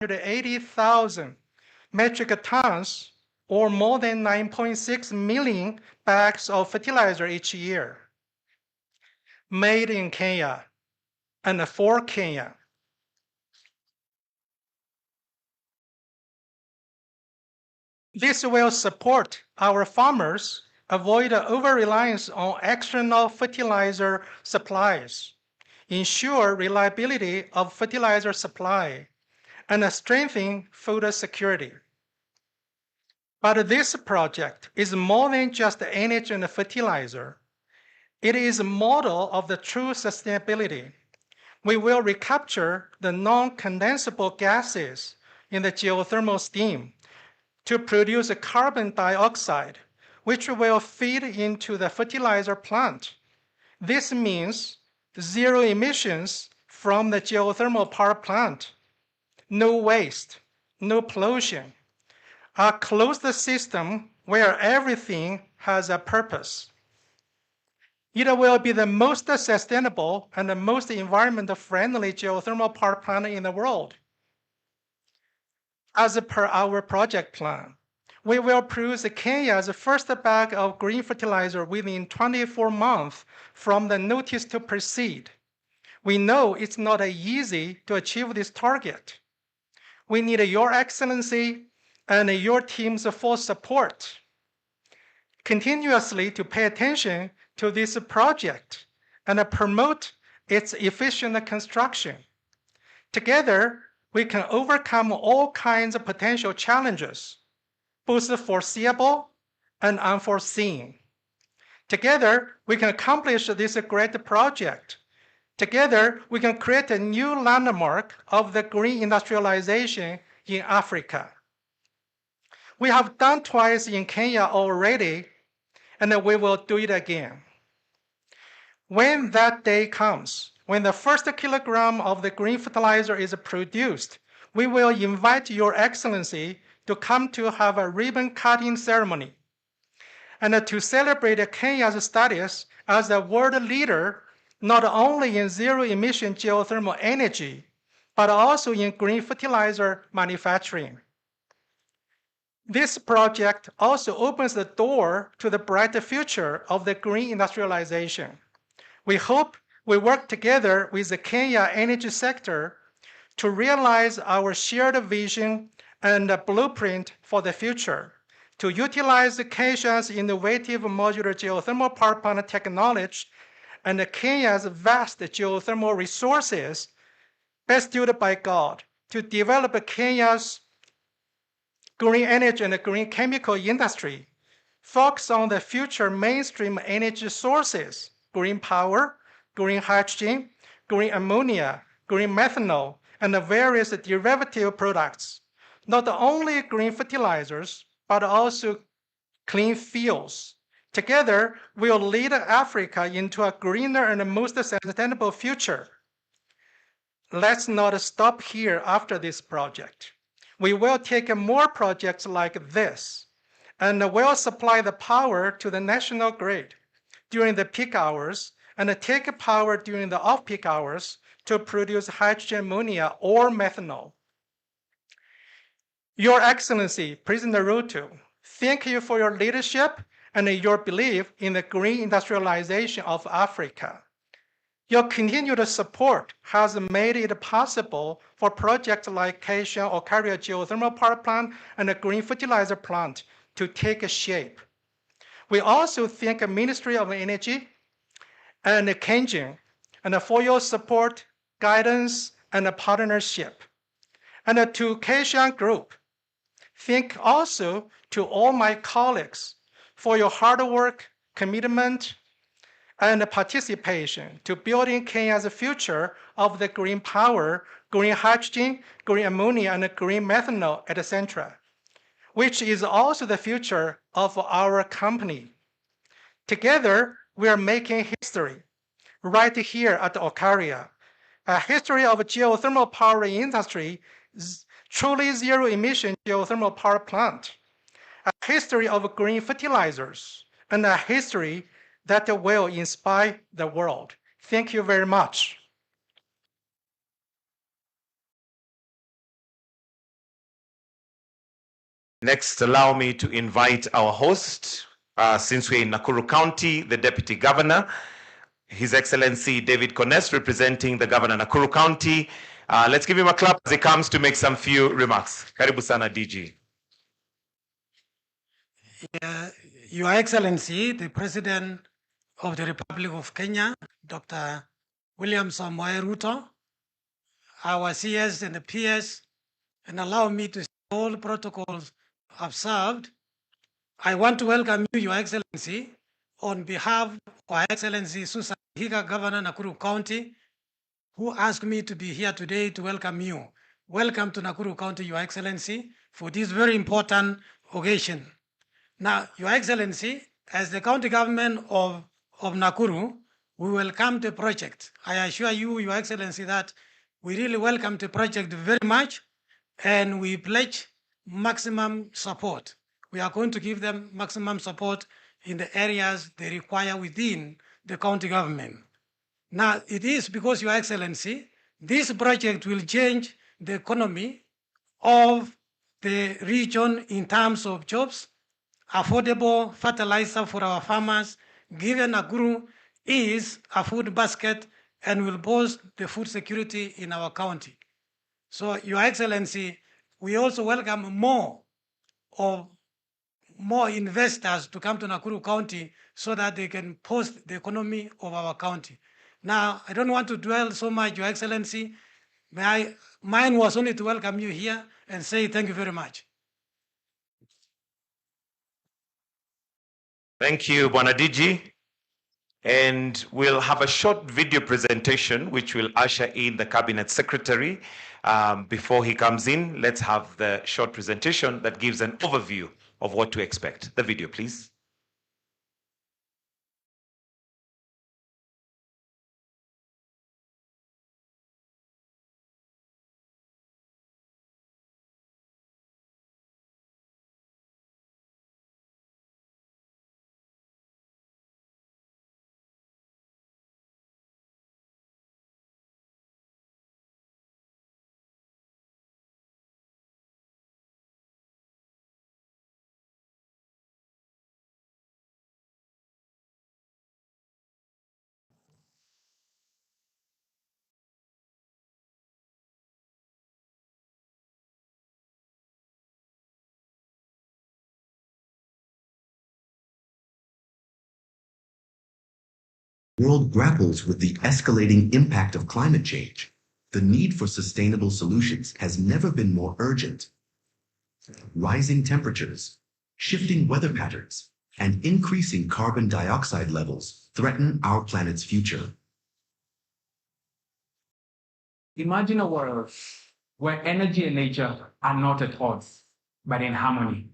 180,000 metric tons, or more than 9.6 million bags of fertilizer each year, made in Kenya and for Kenya. This will support our farmers avoid over-reliance on external fertilizer supplies, ensure reliability of fertilizer supply, and strengthen food security. But this project is more than just energy and fertilizer. It is a model of the true sustainability. We will recapture the non-condensable gases in the geothermal steam to produce carbon dioxide, which will feed into the fertilizer plant. This means zero emissions from the geothermal power plant, no waste, no pollution, a closed system where everything has a purpose. It will be the most sustainable and the most environment-friendly geothermal power plant in the world. As per our project plan, we will produce Kenya's first bag of green fertilizer within 24 months from the notice to proceed. We know it's not easy to achieve this target. We need your excellency and your team's full support continuously to pay attention to this project and promote its efficient construction. Together, we can overcome all kinds of potential challenges, both foreseeable and unforeseen. Together, we can accomplish this great project. Together, we can create a new landmark of the green industrialization in Africa. We have done twice in Kenya already, and we will do it again. When that day comes, when the first kilogram of the green fertilizer is produced, we will invite Your Excellency to come to have a ribbon cutting ceremony and to celebrate Kenya's status as a world leader, not only in zero-emission geothermal energy, but also in green fertilizer manufacturing. This project also opens the door to the bright future of the green industrialization. We hope we work together with the Kenya energy sector to realize our shared vision and blueprint for the future, to utilize Kenya's innovative modular geothermal power plant technology and Kenya's vast geothermal resources bestowed by God to develop Kenya's green energy and green chemical industry, focus on the future mainstream energy sources, green power, green hydrogen, green ammonia, green methanol, and the various derivative products, not only green fertilizers, but also clean fuels. Together, we'll lead Africa into a greener and most sustainable future. Let's not stop here after this project. We will take more projects like this and will supply the power to the national grid during the peak hours and take power during the off-peak hours to produce hydrogen, ammonia, or methanol. Your Excellency, President Ruto, thank you for your leadership and your belief in the green industrialization of Africa. Your continued support has made it possible for projects like Kaishan or Okaria geothermal power plant and a green fertilizer plant to take shape. We also thank the Ministry of Energy and Kenjin and for your support, guidance, and partnership. And to Kaishan Group, thank also to all my colleagues for your hard work, commitment, and participation to building Kenya's future of the green power, green hydrogen, green ammonia, and green methanol, etc., which is also the future of our company. Together, we are making history right here at Okaria, a history of geothermal power industry, truly zero-emission geothermal power plant, a history of green fertilizers, and a history that will inspire the world. Thank you very much. Next, allow me to invite our host, since we're in Nakuru County, the Deputy Governor, His Excellency David Kones, representing the Governor Nakuru County. Let's give him a clap as he comes to make some few remarks. Karibu sana, DG. Your Excellency, the President of the Republic of Kenya, Dr. William Samoei Ruto, our CS and the PS, and allow me to see all protocols observed. I want to welcome you, Your Excellency, on behalf of Her Excellency Susan Higa, Governor Nakuru County, who asked me to be here today to welcome you. Welcome to Nakuru County, Your Excellency, for this very important occasion. Now, Your Excellency, as the county government of Nakuru, we welcome the project. I assure you, Your Excellency, that we really welcome the project very much, and we pledge maximum support. We are going to give them maximum support in the areas they require within the county government. Now, it is because, Your Excellency, this project will change the economy of the region in terms of jobs, affordable fertilizer for our farmers, given Nakuru is a food basket and will boost the food security in our county. So, Your Excellency, we also welcome more investors to come to Nakuru County so that they can boost the economy of our county. Now, I don't want to dwell so much, Your Excellency. Mine was only to welcome you here and say thank you very much. Thank you, Bwana DG. And we'll have a short video presentation which will usher in the Cabinet Secretary. Before he comes in, let's have the short presentation that gives an overview of what to expect. The video, please. The world grapples with the escalating impact of climate change, the need for sustainable solutions has never been more urgent. Rising temperatures, shifting weather patterns, and increasing carbon dioxide levels threaten our planet's future. Imagine a world where energy and nature are not at odds, but in harmony.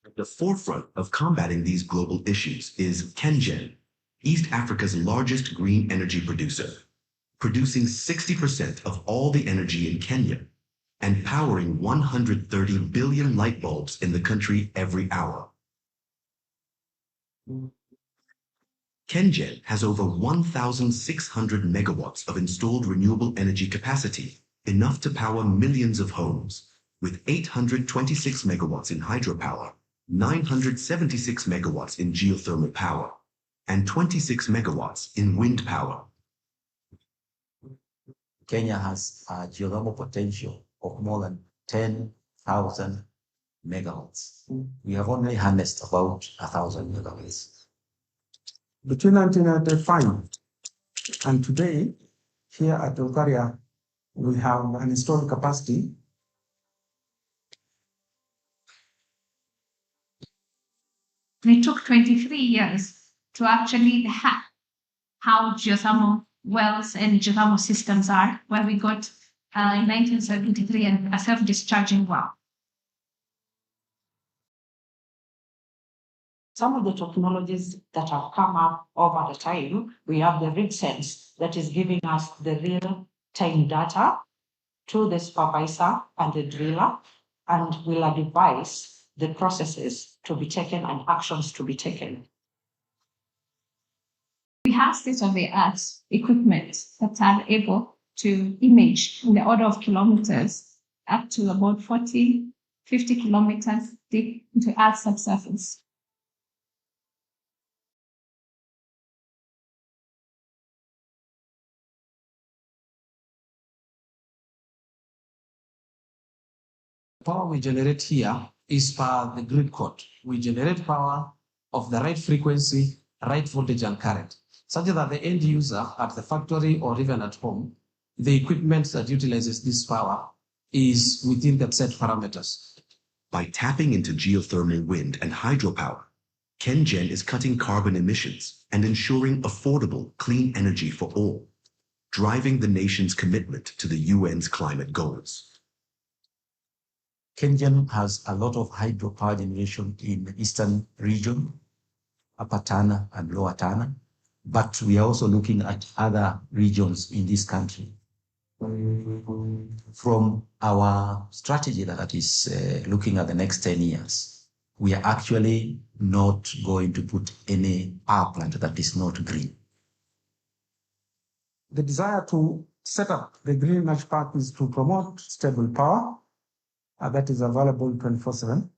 At the forefront of combating these global issues is KenGen, East Africa's largest green energy producer, producing 60% of all the energy in Kenya and powering 130 billion light bulbs in the country every hour. KenGen has over 1,600 megawatts of installed renewable energy capacity, enough to power millions of homes, with 826 megawatts in hydropower, 976 megawatts in geothermal power, and 26 megawatts in wind power. Kenya has a geothermal potential of more than 10,000 megawatts. We have only harnessed about 1,000 megawatts. Between 1995 and today, here at Olkaria, we have an installed capacity. It took 23 years to actually have how geothermal wells and geothermal systems are, where we got in 1973 a self-discharging well. Some of the technologies that have come up over the time, we have the rig sense that is giving us the real-time data to the supervisor and the driller, and will advise the processes to be taken and actions to be taken. We have state-of-the-art equipment that are able to image in the order of kilometers up to about 40, 50 kilometers deep into Earth's subsurface. Power we generate here is per the grid code. We generate power of the right frequency, right voltage and current, such that the end user at the factory or even at home, the equipment that utilizes this power is within the set parameters. By tapping into geothermal wind and hydropower, KenGen is cutting carbon emissions and ensuring affordable, clean energy for all, driving the nation's commitment to the UN's climate goals. KenGen has a lot of hydropower generation in the eastern region, Upper Tana and Lower Tana, but we are also looking at other regions in this country. From our strategy that is looking at the next 10 years, we are actually not going to put any power plant that is not green. The desire to set up the Green Energy Park is to promote stable power that is available 24/7.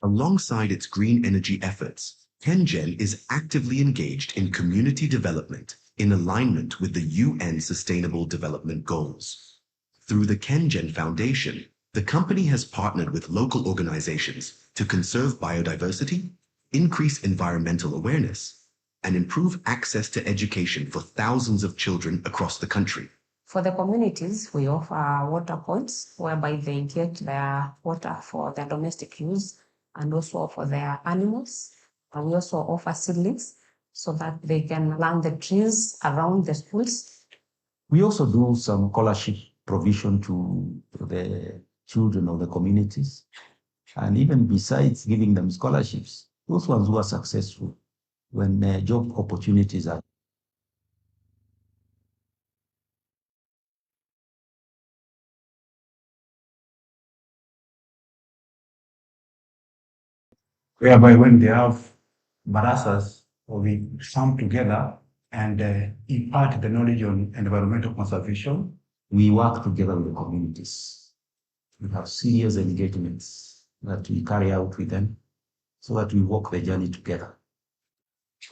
Alongside its green energy efforts, KenGen is actively engaged in community development in alignment with the UN Sustainable Development Goals. Through the KenGen Foundation, the company has partnered with local organizations to conserve biodiversity, increase environmental awareness, and improve access to education for thousands of children across the country. For the communities, we offer water points whereby they get their water for their domestic use and also for their animals. And we also offer seedlings so that they can plant the trees around the schools. We also do some scholarship provision to the children of the communities. And even besides giving them scholarships, those ones who are successful, when job opportunities are Whereby when they have barasas, or we come together and impart the knowledge on environmental conservation. we work together with the communities. We have serious engagements that we carry out with them so that we walk the journey together.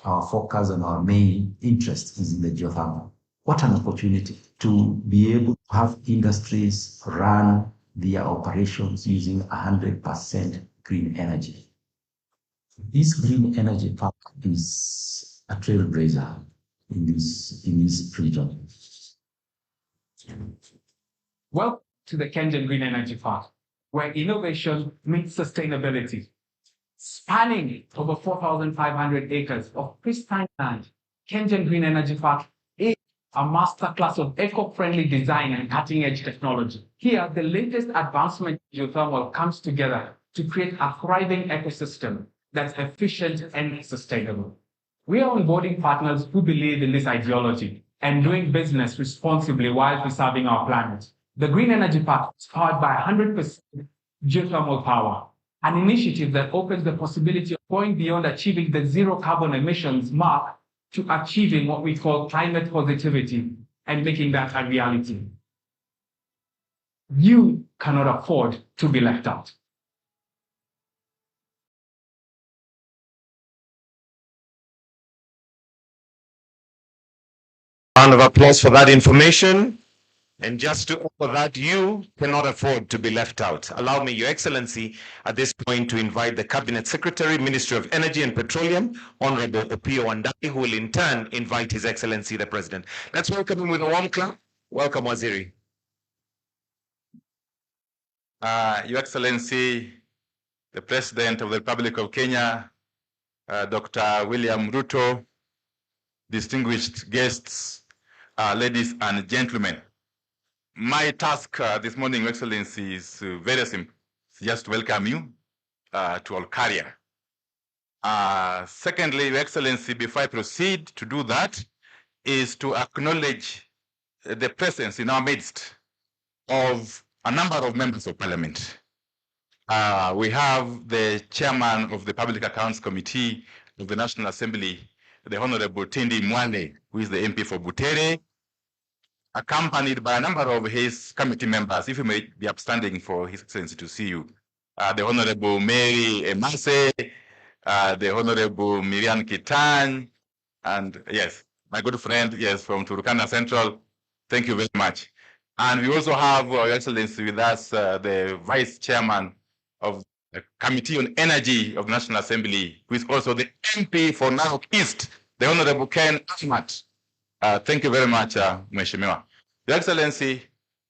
Our focus and our main interest is in the geothermal. What an opportunity to be able to have industries run their operations using 100% green energy. This green energy park is a trailblazer in this region. Welcome to the KenGen Green Energy Park, where innovation meets sustainability. Spanning over 4,500 acres of pristine land, KenGen Green Energy Park is a masterclass of eco-friendly design and cutting-edge technology. Here, the latest advancement in geothermal comes together to create a thriving ecosystem that's efficient and sustainable. We are onboarding partners who believe in this ideology and doing business responsibly while preserving our planet. The Green Energy Park is powered by 100% geothermal power, an initiative that opens the possibility of going beyond achieving the zero carbon emissions mark to achieving what we call climate positivity and making that a reality. You cannot afford to be left out. Round of applause for that information. And just to offer that, you cannot afford to be left out. Allow me, Your Excellency, at this point to invite the Cabinet Secretary, Ministry of Energy and Petroleum, Honorable Opio Wandai, who will in turn invite His Excellency, the President. Let's welcome him with a warm clap. Welcome, Waziri. Your Excellency, the President of the Republic of Kenya, Dr. William Ruto, distinguished guests, ladies and gentlemen. My task this morning, Your Excellency, is very simple. It's just to welcome you to Olkaria. Secondly, Your Excellency, before I proceed to do that, is to acknowledge the presence in our midst of a number of members of Parliament. We have the chairman of the Public Accounts Committee of the National Assembly, the Honorable Tindi Mwale, who is the MP for Butere. accompanied by a number of his committee members, if you may be upstanding for His Excellency to see you. The Honorable Mary Emase, the Honorable Miriam Kitan, and yes, my good friend, yes, from Turkana Central. Thank you very much. And we also have, Your Excellency, with us, the Vice Chairman of the Committee on Energy of the National Assembly, who is also the MP for Narok East, the Honorable Ken Ahmad. Thank you very much, Mheshimiwa. Your Excellency,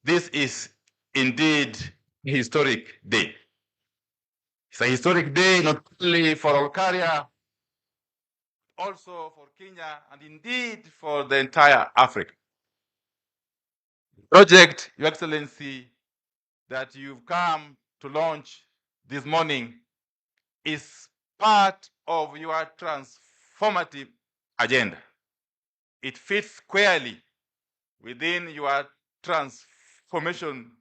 this is indeed a historic day. It's a historic day not only for Olkaria, also for Kenya, and indeed for the entire Africa. Project, Your Excellency, that you've come to launch this morning is part of your transformative agenda. It fits squarely within your transformation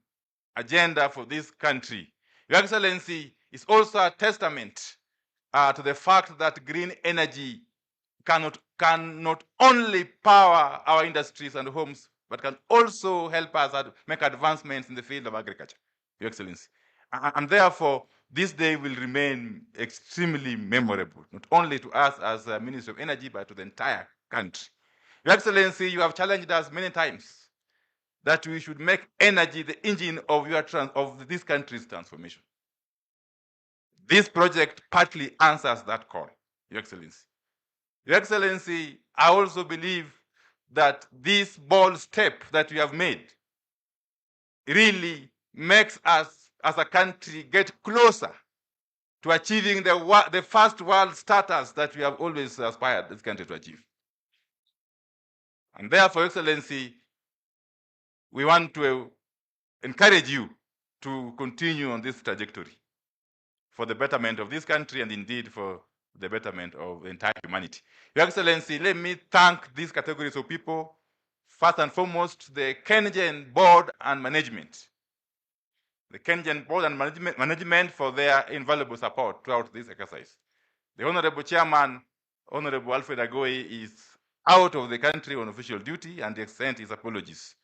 agenda for this country. Your Excellency, is also a testament to the fact that green energy can not only power our industries and homes, but can also help us make advancements in the field of agriculture, Your Excellency. And therefore, this day will remain extremely memorable, not only to us as a Ministry of Energy, but to the entire country. Your Excellency, you have challenged us many times that we should make energy the engine of this country's transformation. This project partly answers that call, Your Excellency. Your Excellency, I also believe that this bold step that we have made really makes us as a country get closer to achieving the first world status that we have always aspired this country to achieve. And therefore, Your Excellency, we want to encourage you to continue on this trajectory for the betterment of this country and indeed for the betterment of the entire humanity. Your Excellency, let me thank these categories of people. First and foremost, the KenGen board and management. The KenGen board and management for their invaluable support throughout this exercise. The Honorable Chairman, Honorable Alfred Agoi, is out of the country on official duty and extends his apologies.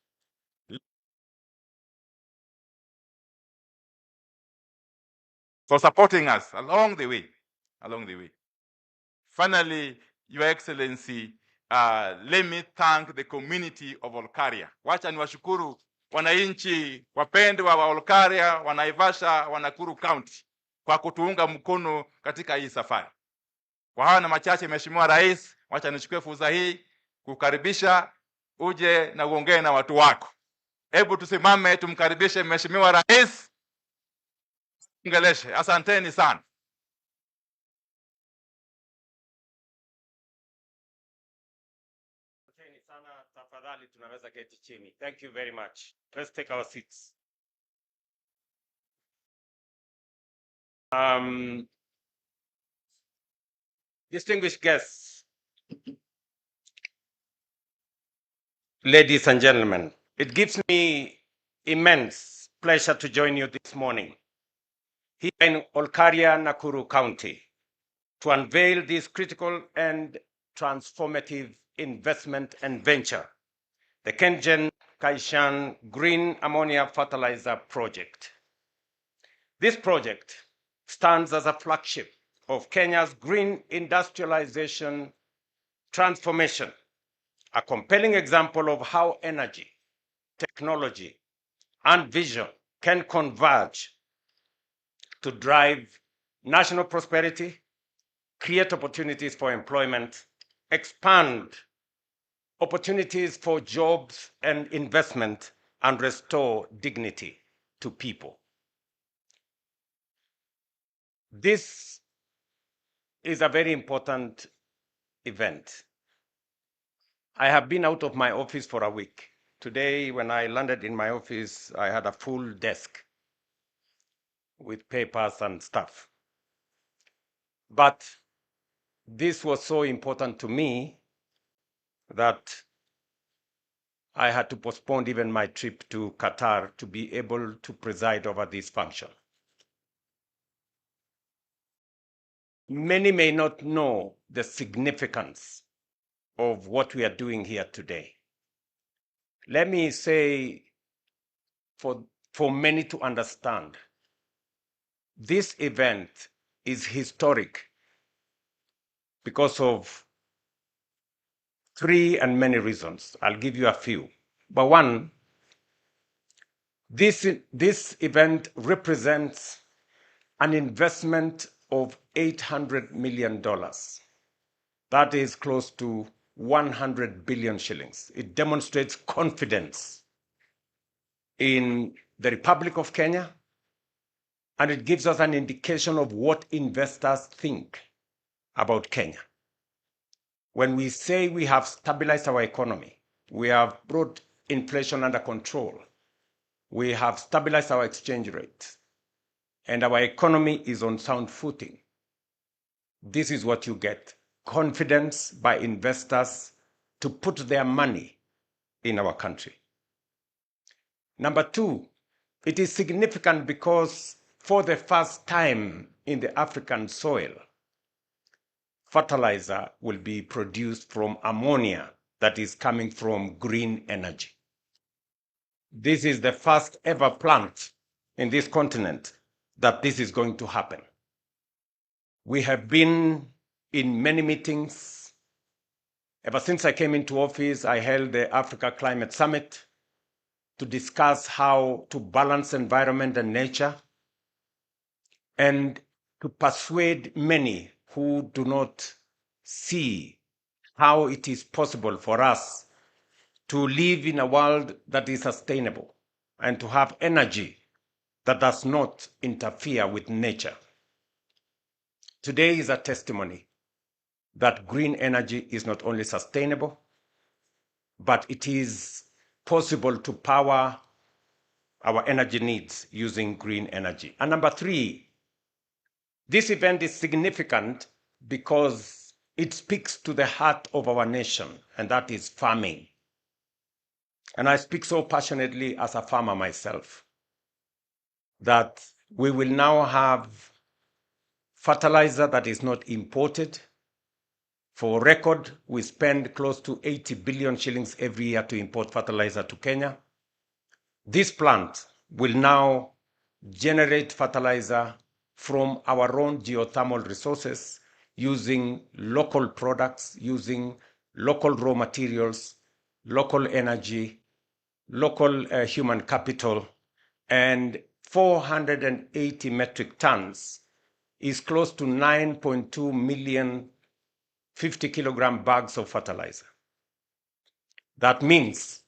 For supporting us along the way. Finally, Your Excellency, let me thank the community of Olkaria. Wacha niwashukuru wananchi wapendwa wa Olkaria, Wanaivasha, wa Nakuru County kwa kutuunga mkono katika hii safari. Kwa hawa na machache, Mheshimiwa Rais, wacha nichukue fursa hii kukaribisha uje na uongee na watu wako. Hebu tusimame tumkaribishe Mheshimiwa Rais. Ngeleshe, asanteni sana. Tafadhali tunaweza keti chini. Thank you very much. Let's take our seats. Distinguished guests, ladies and gentlemen, it gives me immense pleasure to join you this morning here in Olkaria, Nakuru County to unveil this critical and transformative investment and venture, the KenGen Kaishan Green Ammonia Fertilizer Project. This project stands as a flagship of Kenya's green industrialization transformation, a compelling example of how energy, technology, and vision can converge to drive national prosperity, create opportunities for employment, expand opportunities for jobs and investment, and restore dignity to people. This is a very important event. I have been out of my office for a week. Today, when I landed in my office, I had a full desk with papers and stuff. But this was so important to me that I had to postpone even my trip to Qatar to be able to preside over this function. Many may not know the significance of what we are doing here today. Let me say, for many to understand, this event is historic because of three and many reasons. I'll give you a few. But one, this event represents an investment of $800 million. That is close to 100 billion shillings. It demonstrates confidence in the Republic of Kenya, and it gives us an indication of what investors think about Kenya. When we say we have stabilized our economy, we have brought inflation under control, we have stabilized our exchange rate, and our economy is on sound footing, this is what you get: confidence by investors to put their money in our country. Number two, it is significant because for the first time in the African soil, fertilizer will be produced from ammonia that is coming from green energy. This is the first ever plant in this continent that this is going to happen. We have been in many meetings. Ever since I came into office, I held the Africa Climate Summit to discuss how to balance environment and nature, and to persuade many who do not see how it is possible for us to live in a world that is sustainable and to have energy that does not interfere with nature. Today is a testimony that green energy is not only sustainable, but it is possible to power our energy needs using green energy. And number three, this event is significant because it speaks to the heart of our nation, and that is farming. And I speak so passionately as a farmer myself that we will now have fertilizer that is not imported. For record, we spend close to 80 billion shillings every year to import fertilizer to Kenya. This plant will now generate fertilizer from our own geothermal resources, using local products, using local raw materials, local energy, local human capital, and 480 metric tons is close to 9.2 million 50 kilogram bags of fertilizer. That means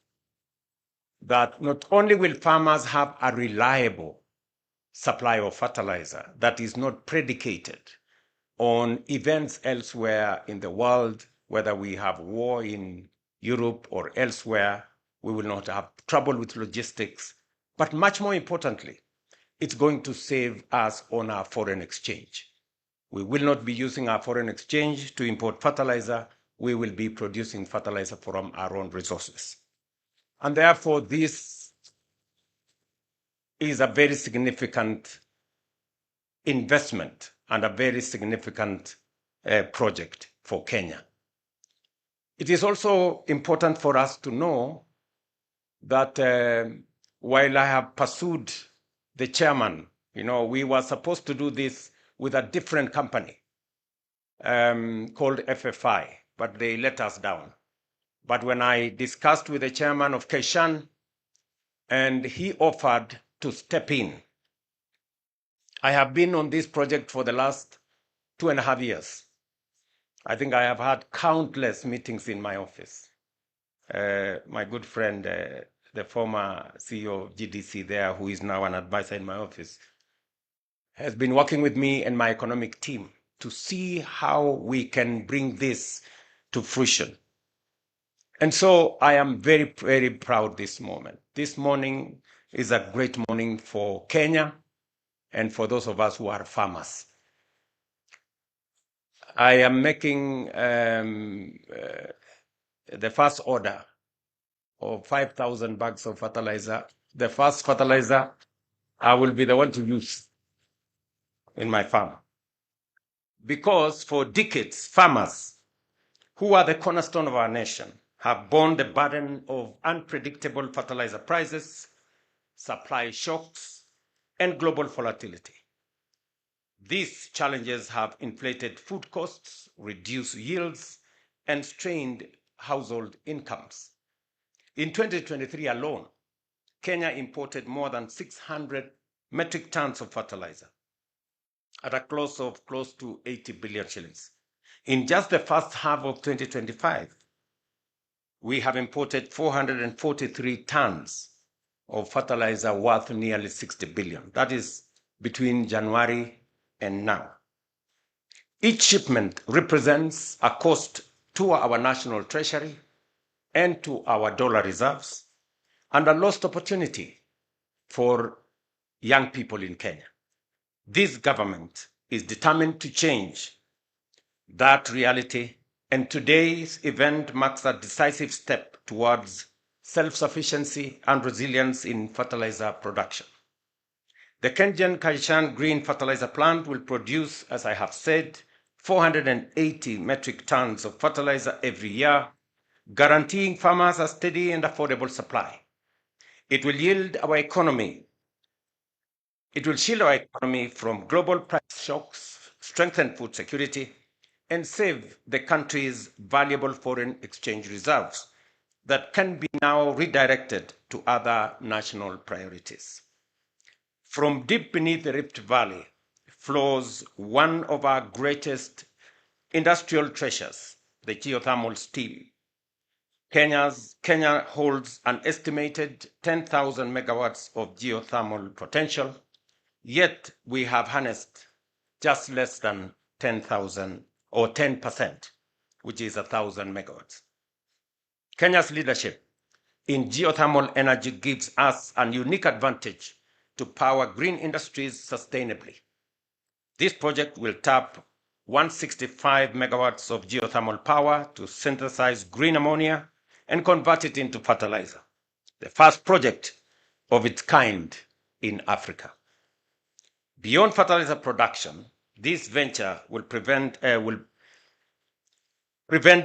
that not only will farmers have a reliable supply of fertilizer that is not predicated on events elsewhere in the world, whether we have war in Europe or elsewhere, we will not have trouble with logistics, but much more importantly, it's going to save us on our foreign exchange. We will not be using our foreign exchange to import fertilizer. We will be producing fertilizer from our own resources. And therefore, this is a very significant investment and a very significant project for Kenya. It is also important for us to know that while I have pursued the chairman, we were supposed to do this with a different company called FFI, but they let us down. But when I discussed with the chairman of Keshan, and he offered to step in, I have been on this project for the last 2.5 years. I think I have had countless meetings in my office. My good friend, the former CEO of GDC there, who is now an advisor in my office, has been working with me and my economic team to see how we can bring this to fruition. And so I am very, very proud this moment. This morning is a great morning for Kenya and for those of us who are farmers. I am making the first order of 5,000 bags of fertilizer. The first fertilizer I will be the one to use in my farm. Because for decades, farmers, who are the cornerstone of our nation, have borne the burden of unpredictable fertilizer prices, supply shocks, and global volatility. These challenges have inflated food costs, reduced yields, and strained household incomes. In 2023 alone, Kenya imported more than 600 metric tons of fertilizer at a cost of close to 80 billion shillings. In just the first half of 2025, we have imported 443 tons of fertilizer worth nearly 60 billion. That is between January and now. Each shipment represents a cost to our national treasury and to our dollar reserves, and a lost opportunity for young people in Kenya. This government is determined to change that reality, and today's event marks a decisive step towards self-sufficiency and resilience in fertilizer production. The Kengen Kaishan Green Fertilizer Plant will produce, as I have said, 480 metric tons of fertilizer every year, guaranteeing farmers a steady and affordable supply. It will shield our economy from global price shocks, strengthen food security, and save the country's valuable foreign exchange reserves that can be now redirected to other national priorities. From deep beneath the Rift Valley flows one of our greatest industrial treasures, the geothermal steel. Kenya holds an estimated 10,000 megawatts of geothermal potential, yet we have harnessed just less than 10,000 or 10%, which is 1,000 megawatts. Kenya's leadership in geothermal energy gives us a unique advantage to power green industries sustainably. This project will tap 165 megawatts of geothermal power to synthesize green ammonia and convert it into fertilizer, the first project of its kind in Africa. Beyond fertilizer production, this venture will prevent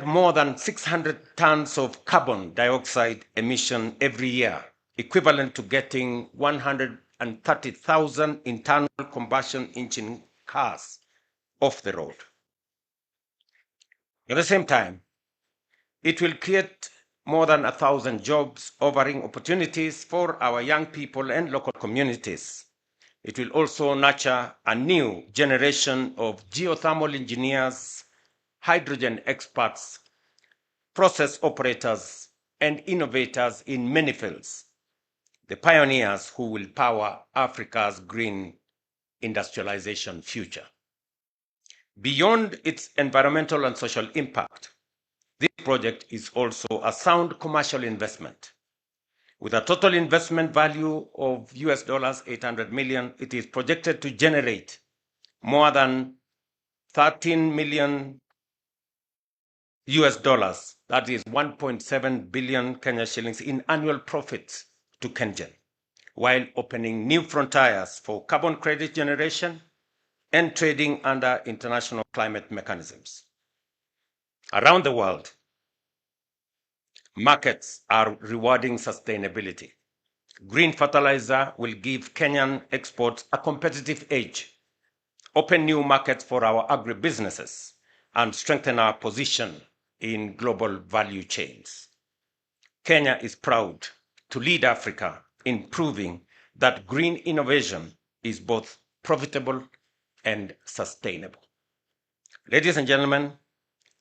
more than 600 tons of carbon dioxide emission every year, equivalent to getting 130,000 internal combustion engine cars off the road. At the same time, it will create more than 1,000 jobs, offering opportunities for our young people and local communities. It will also nurture a new generation of geothermal engineers, hydrogen experts, process operators, and innovators in many fields, the pioneers who will power Africa's green industrialization future. Beyond its environmental and social impact, this project is also a sound commercial investment. With a total investment value of $800 million, it is projected to generate more than 13 million $, that is 1.7 billion Kenya shillings in annual profits to Kengen, while opening new frontiers for carbon credit generation and trading under international climate mechanisms. Around the world, markets are rewarding sustainability. Green fertilizer will give Kenyan exports a competitive edge, open new markets for our agribusinesses, and strengthen our position in global value chains. Kenya is proud to lead Africa in proving that green innovation is both profitable and sustainable. Ladies and gentlemen,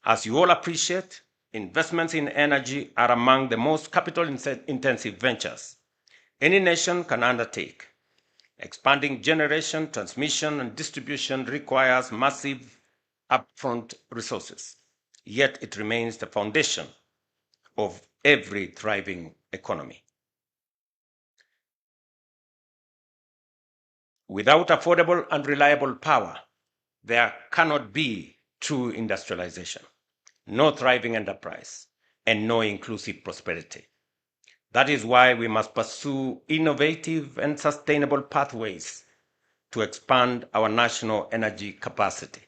as you all appreciate, investments in energy are among the most capital-intensive ventures any nation can undertake. Expanding generation, transmission, and distribution requires massive upfront resources, yet it remains the foundation of every thriving economy. Without affordable and reliable power, there cannot be true industrialization, no thriving enterprise, and no inclusive prosperity. That is why we must pursue innovative and sustainable pathways to expand our national energy capacity.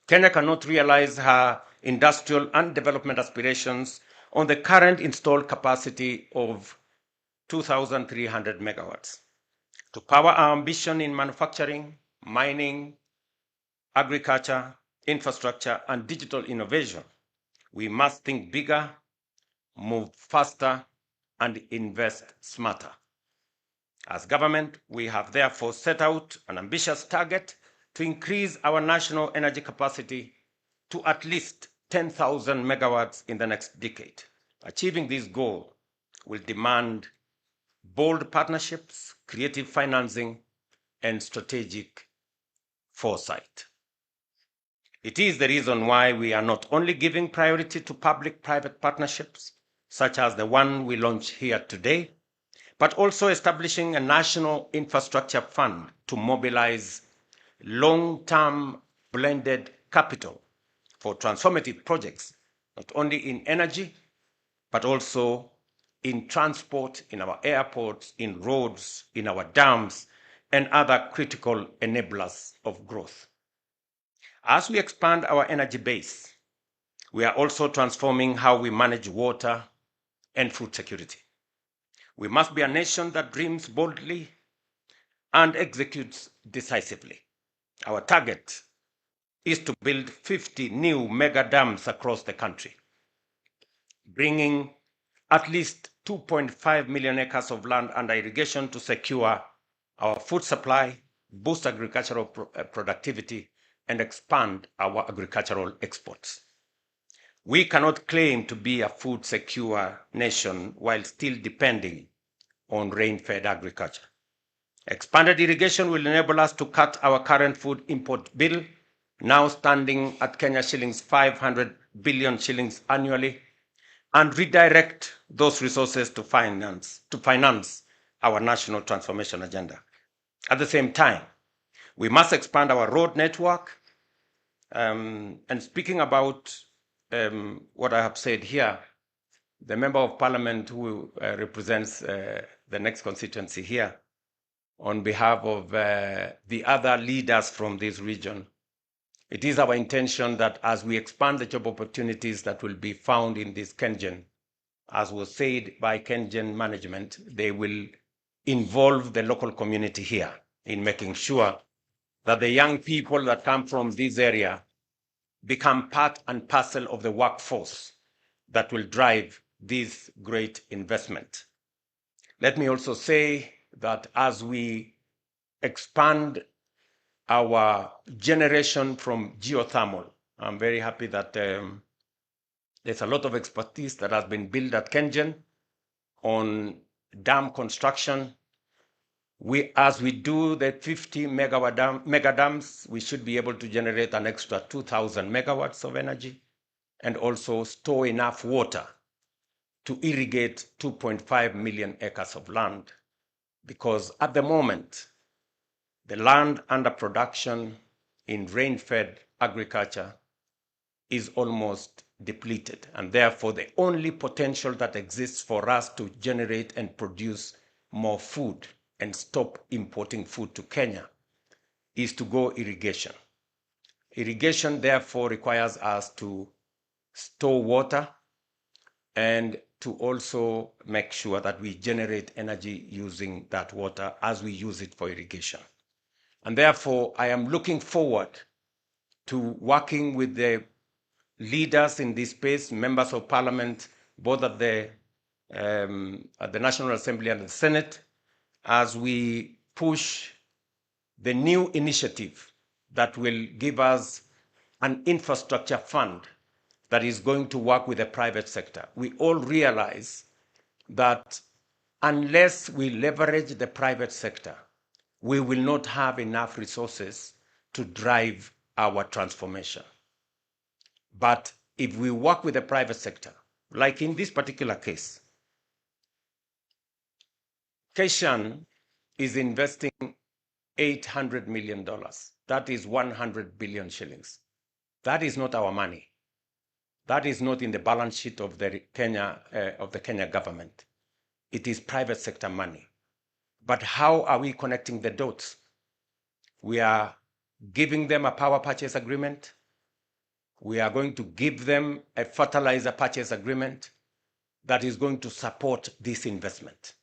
Kenya cannot realize her industrial and development aspirations on the current installed capacity of 2,300 megawatts. To power our ambition in manufacturing, mining, agriculture, infrastructure, and digital innovation, we must think bigger, move faster, and invest smarter. As government, we have therefore set out an ambitious target to increase our national energy capacity to at least 10,000 megawatts in the next decade. Achieving this goal will demand bold partnerships, creative financing, and strategic foresight. It is the reason why we are not only giving priority to public-private partnerships, such as the one we launched here today, but also establishing a national infrastructure fund to mobilize long-term blended capital for transformative projects, not only in energy, but also in transport, in our airports, in roads, in our dams, and other critical enablers of growth. As we expand our energy base, we are also transforming how we manage water and food security. We must be a nation that dreams boldly and executes decisively. Our target is to build 50 new mega dams across the country, bringing at least 2.5 million acres of land under irrigation to secure our food supply, boost agricultural productivity, and expand our agricultural exports. We cannot claim to be a food secure nation while still depending on rain-fed agriculture. Expanded irrigation will enable us to cut our current food import bill, now standing at Kenya shillings 500 billion shillings annually, and redirect those resources to finance our national transformation agenda. At the same time, we must expand our road network. And speaking about what I have said here, the Member of Parliament who represents the next constituency here, on behalf of the other leaders from this region, it is our intention that as we expand the job opportunities that will be found in this KenGen, as was said by KenGen management, they will involve the local community here in making sure that the young people that come from this area become part and parcel of the workforce that will drive this great investment. Let me also say that as we expand our generation from geothermal, I'm very happy that there's a lot of expertise that has been built at KenGen on dam construction. As we do the 50 mega dams, we should be able to generate an extra 2,000 megawatts of energy and also store enough water to irrigate 2.5 million acres of land. Because at the moment, the land under production in rain-fed agriculture is almost depleted. And therefore, the only potential that exists for us to generate and produce more food and stop importing food to Kenya is to go irrigation. Irrigation, therefore, requires us to store water and to also make sure that we generate energy using that water as we use it for irrigation. And therefore, I am looking forward to working with the leaders in this space, members of parliament, both at the National Assembly and the Senate, as we push the new initiative that will give us an infrastructure fund that is going to work with the private sector. We all realize that unless we leverage the private sector, we will not have enough resources to drive our transformation. But if we work with the private sector, like in this particular case, Keshan is investing $800 million. That is 100 billion shillings. That is not our money. That is not in the balance sheet of the Kenya government. It is private sector money. But how are we connecting the dots? We are giving them a power purchase agreement. We are going to give them a fertilizer purchase agreement. that is going to support this investment.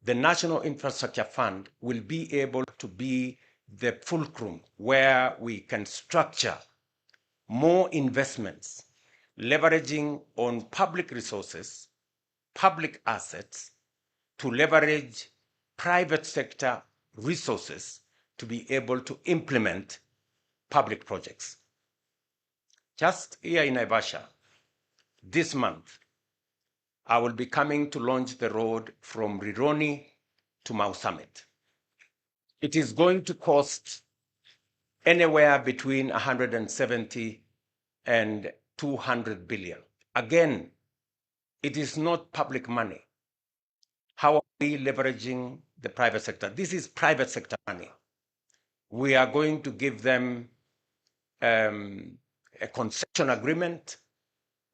The National Infrastructure Fund will be able to be the fulcrum where we can structure more investments, leveraging on public resources, public assets, to leverage private sector resources to be able to implement public projects. Just here in Naivasha, this month, I will be coming to launch the road from Rironi to Mau Summit. It is going to cost anywhere between 170 and 200 billion. Again, it is not public money. How are we leveraging the private sector? This is private sector money. We are going to give them a concession agreement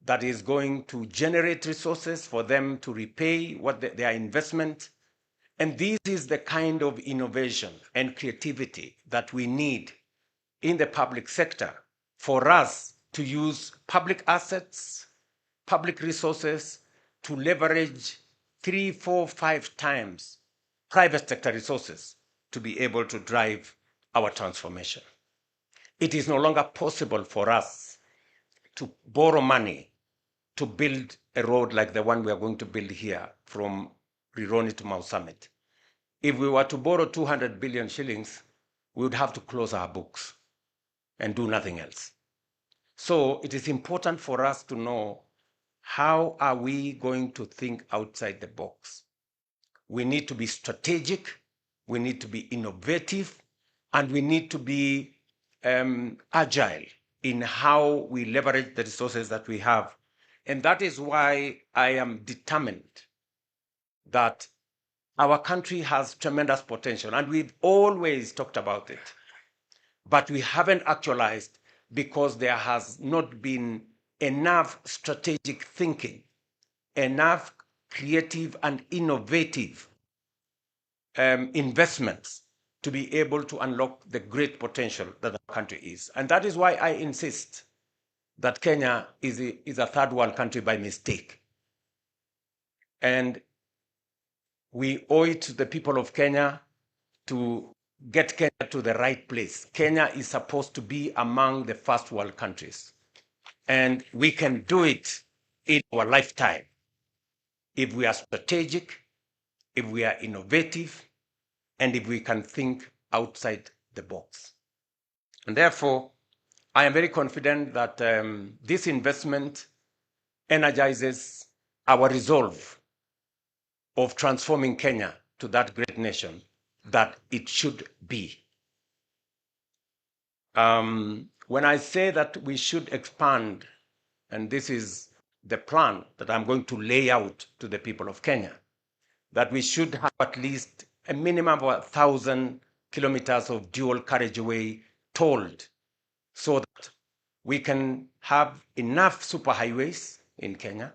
that is going to generate resources for them to repay their investment. And this is the kind of innovation and creativity that we need in the public sector for us to use public assets, public resources to leverage 3, 4, 5 times private sector resources to be able to drive our transformation. It is no longer possible for us to borrow money to build a road like the one we are going to build here from Rironi to Mau Summit. If we were to borrow 200 billion shillings, we would have to close our books and do nothing else. So it is important for us to know, how are we going to think outside the box? We need to be strategic, we need to be innovative, and we need to be agile in how we leverage the resources that we have. And that is why I am determined that our country has tremendous potential, and we've always talked about it, but we haven't actualized because there has not been enough strategic thinking, enough creative and innovative investments to be able to unlock the great potential that our country is. And that is why I insist that Kenya is a third world country by mistake. And we owe it to the people of Kenya to get Kenya to the right place. Kenya is supposed to be among the first world countries. And we can do it in our lifetime if we are strategic, if we are innovative, and if we can think outside the box. And therefore, I am very confident that this investment energizes our resolve of transforming Kenya to that great nation that it should be. When I say that we should expand, and this is the plan that I'm going to lay out to the people of Kenya, that we should have at least a minimum of 1,000 kilometers of dual carriageway tolled, so that we can have enough superhighways in Kenya.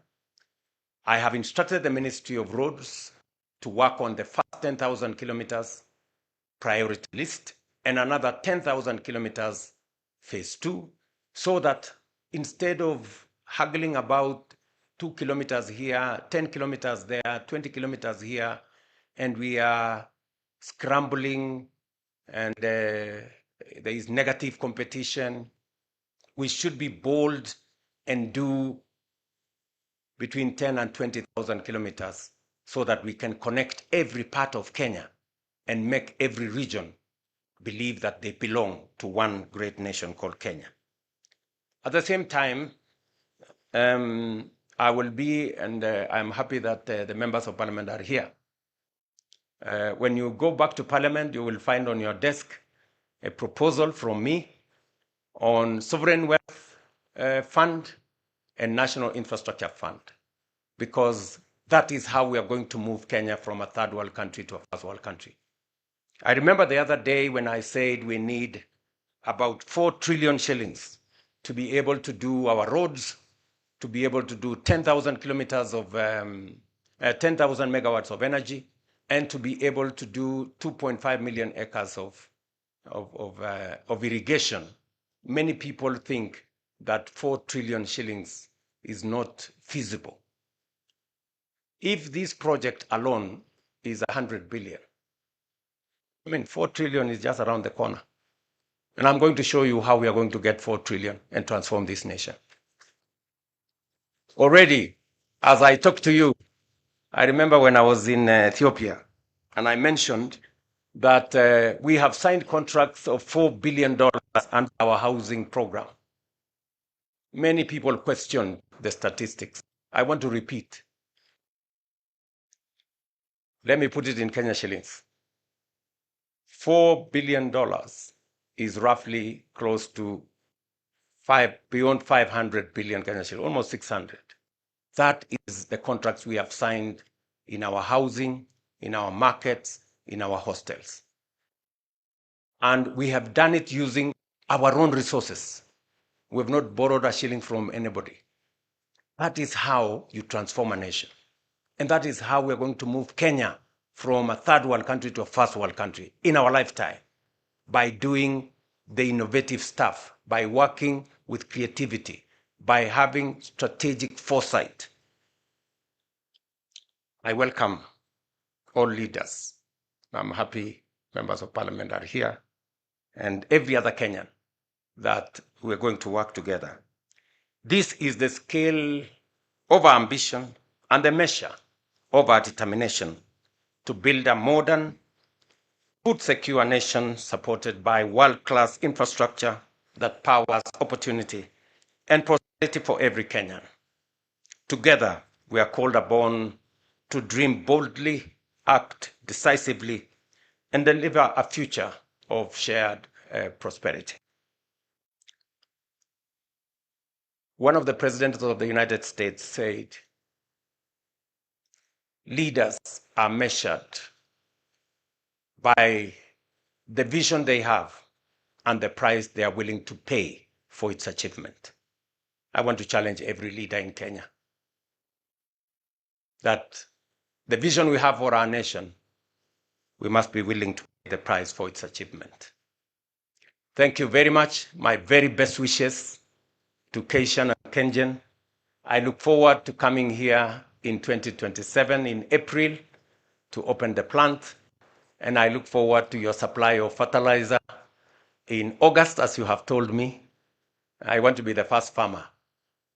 I have instructed the Ministry of Roads to work on the first 10,000 kilometers priority list and another 10,000 kilometers phase 2, so that instead of haggling about 2 kilometers here, 10 kilometers there, 20 kilometers here, and we are scrambling and there is negative competition, we should be bold and do between 10 and 20,000 kilometers so that we can connect every part of Kenya and make every region believe that they belong to one great nation called Kenya. At the same time, I will be, and I'm happy that the members of parliament are here. When you go back to parliament, you will find on your desk a proposal from me on sovereign wealth fund and national infrastructure fund, because that is how we are going to move Kenya from a third world country to a first world country. I remember the other day when I said we need about 4 trillion shillings to be able to do our roads, to be able to do 10,000 kilometers of 10,000 megawatts of energy, and to be able to do 2.5 million acres of irrigation. Many people think that 4 trillion shillings is not feasible. If this project alone is 100 billion, I mean, 4 trillion is just around the corner. And I'm going to show you how we are going to get 4 trillion and transform this nation. Already, as I talk to you, I remember when I was in Ethiopia, and I mentioned that we have signed contracts of $4 billion under our housing program. Many people question the statistics. I want to repeat. Let me put it in Kenya shillings. $4 billion is roughly close to beyond 500 billion Kenya shillings, almost 600. That is the contracts we have signed in our housing, in our markets, in our hostels. And we have done it using our own resources. We have not borrowed a shilling from anybody. That is how you transform a nation. And that is how we're going to move Kenya from a third world country to a first world country in our lifetime, by doing the innovative stuff, by working with creativity, by having strategic foresight. I welcome all leaders. I'm happy members of parliament are here, and every other Kenyan, that we're going to work together. This is the scale of our ambition and the measure of our determination to build a modern, food-secure nation supported by world-class infrastructure that powers opportunity and prosperity for every Kenyan. Together, we are called upon to dream boldly, act decisively, and deliver a future of shared prosperity. One of the presidents of the United States said, leaders are measured by the vision they have and the price they are willing to pay for its achievement. I want to challenge every leader in Kenya that the vision we have for our nation, we must be willing to pay the price for its achievement. Thank you very much. My very best wishes to Keishan and Kenjen. I look forward to coming here in 2027 in April to open the plant, and I look forward to your supply of fertilizer in August, as you have told me. I want to be the first farmer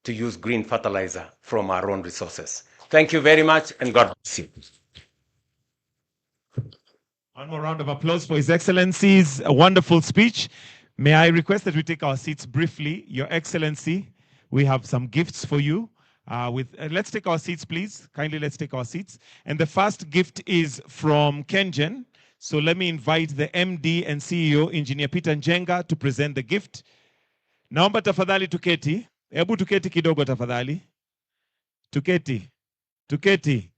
to use green fertilizer from our own resources. Thank you very much, and God bless you. One more round of applause for His Excellency's wonderful speech. May I request that we take our seats briefly? Your Excellency, we have some gifts for you. Let's take our seats, please. Kindly, let's take our seats. And the first gift is from Kenjen. So let me invite the MD and CEO, Engineer Peter Njenga, to present the gift. Naomba tafadhali tuketi. Hebu tuketi kidogo tafadhali. Tuketi. Tuketi.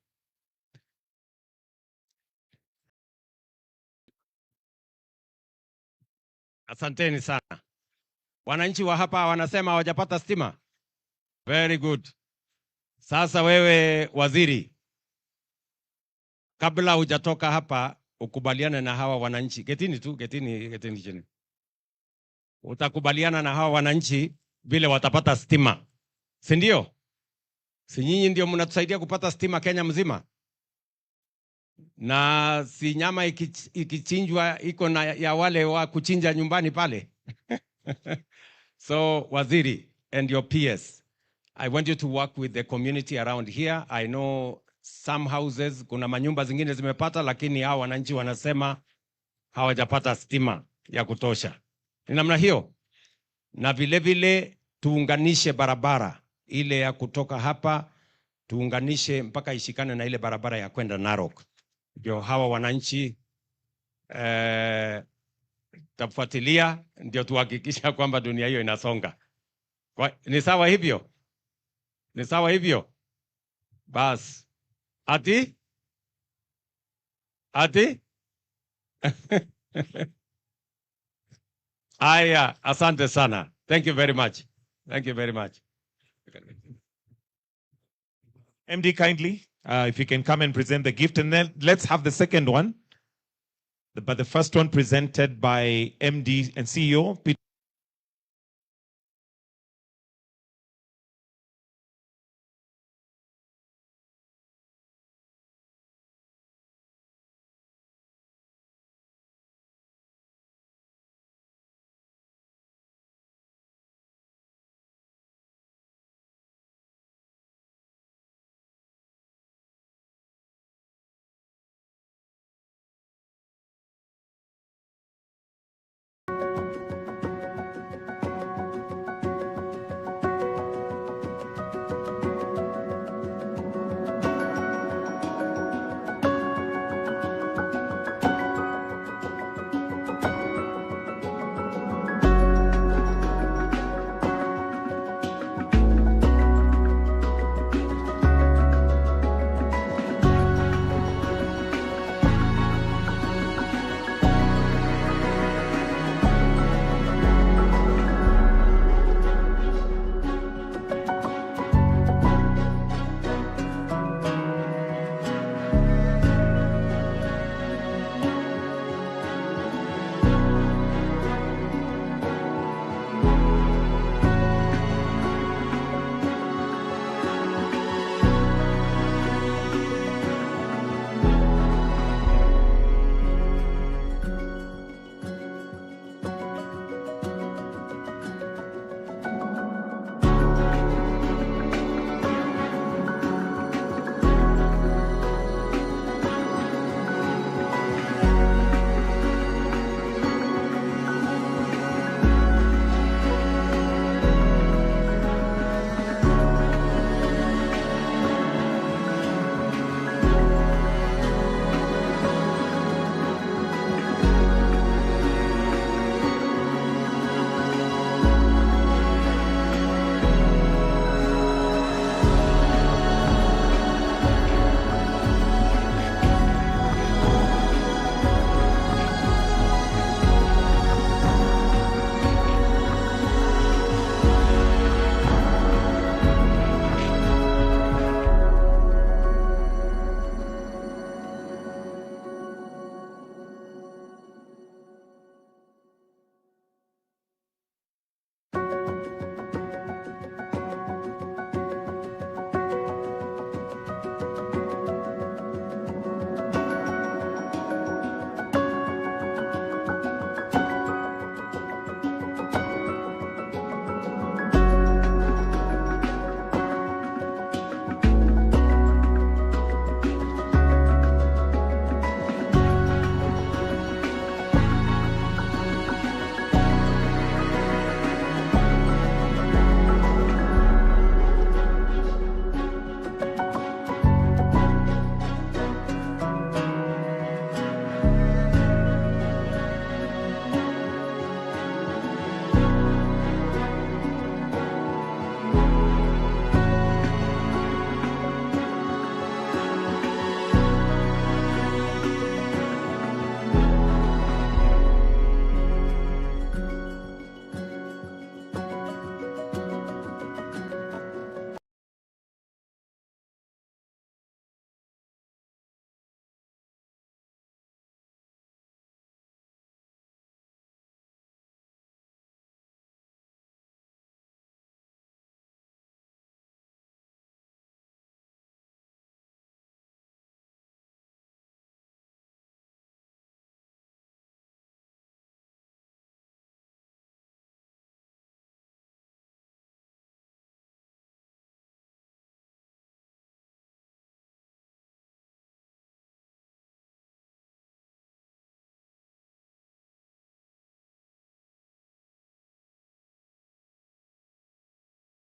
Asanteni sana. Wananchi wa hapa wanasema hawajapata stima. Very good. Sasa wewe waziri, kabla hujatoka hapa ukubaliane na hawa wananchi. Getini tu, getini chini. Utakubaliana na hawa wananchi vile watapata stima. Si ndio? Si nyinyi ndio mnatusaidia kupata stima Kenya mzima? Na si nyama ikichinjwa iko na ya wale wa kuchinja nyumbani pale. So waziri and your peers, I want you to work with the community around here. I know some houses, kuna manyumba zingine zimepata, lakini hao wananchi wanasema hawajapata stima ya kutosha. Ni namna hiyo. Na vile vile tuunganishe barabara ile ya kutoka hapa, tuunganishe mpaka ishikane na ile barabara ya kwenda Narok. Ndio hawa wananchi tafuatilia, ndio tuhakikisha kwamba dunia hiyo inasonga. Ni sawa hivyo? Ni sawa hivyo? Bas. Ati? Aya, asante sana. Thank you very much. Thank you very much. MD, kindly, if you can come and present the gift, and then let's have the second one. But the first one presented by MD and CEO Peter